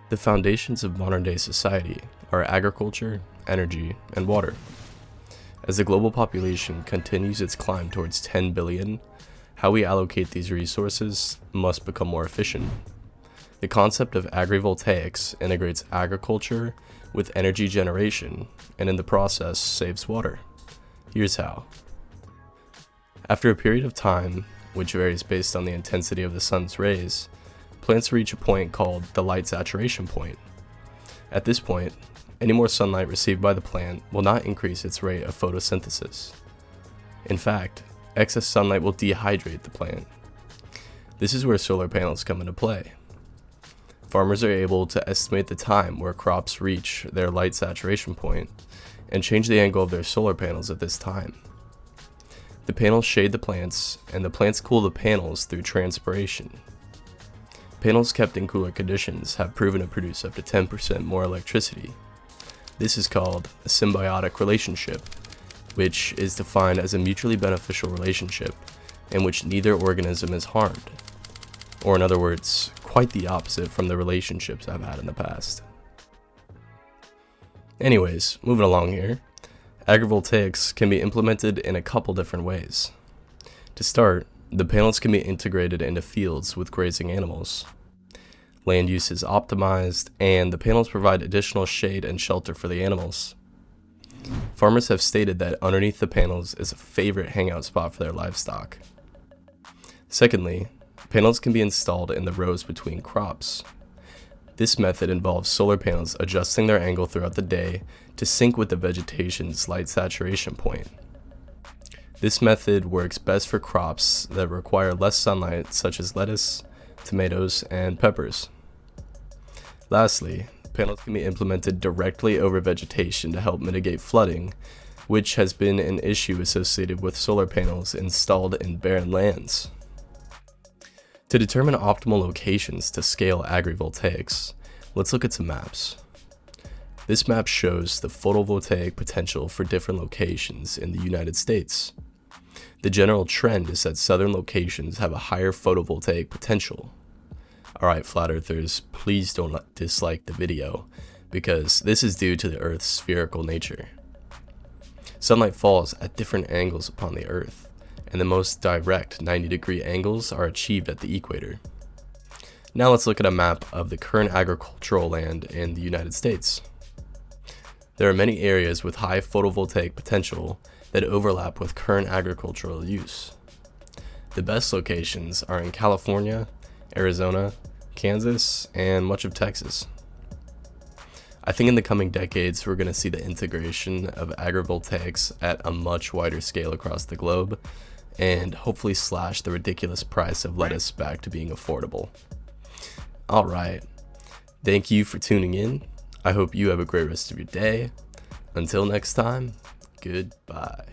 The foundations of modern-day society are agriculture, energy, and water. As the global population continues its climb towards 10 billion, how we allocate these resources must become more efficient. The concept of agrivoltaics integrates agriculture with energy generation, and in the process saves water. Here's how. After a period of time, which varies based on the intensity of the sun's rays, plants reach a point called the light saturation point. At this point, any more sunlight received by the plant will not increase its rate of photosynthesis. In fact, excess sunlight will dehydrate the plant. This is where solar panels come into play. Farmers are able to estimate the time where crops reach their light saturation point and change the angle of their solar panels at this time. The panels shade the plants, and the plants cool the panels through transpiration. Panels kept in cooler conditions have proven to produce up to 10% more electricity. This is called a symbiotic relationship, which is defined as a mutually beneficial relationship in which neither organism is harmed. Or in other words, quite the opposite from the relationships I've had in the past. Anyways, moving along here. Agrivoltaics can be implemented in a couple different ways. To start, the panels can be integrated into fields with grazing animals. Land use is optimized, and the panels provide additional shade and shelter for the animals. Farmers have stated that underneath the panels is a favorite hangout spot for their livestock. Secondly, panels can be installed in the rows between crops. This method involves solar panels adjusting their angle throughout the day to sync with the vegetation's light saturation point. This method works best for crops that require less sunlight, such as lettuce, tomatoes, and peppers. Lastly, panels can be implemented directly over vegetation to help mitigate flooding, which has been an issue associated with solar panels installed in barren lands. To determine optimal locations to scale agrivoltaics, let's look at some maps. This map shows the photovoltaic potential for different locations in the United States. The general trend is that southern locations have a higher photovoltaic potential. Alright, flat earthers, please don't dislike the video, because this is due to the Earth's spherical nature. Sunlight falls at different angles upon the Earth, and the most direct 90-degree angles are achieved at the equator. Now let's look at a map of the current agricultural land in the United States. There are many areas with high photovoltaic potential that overlap with current agricultural use. The best locations are in California, Arizona, Kansas, and much of Texas. I think in the coming decades we're going to see the integration of agrivoltaics at a much wider scale across the globe, and hopefully slash the ridiculous price of lettuce back to being affordable. Alright, thank you for tuning in. I hope you have a great rest of your day. Until next time, goodbye.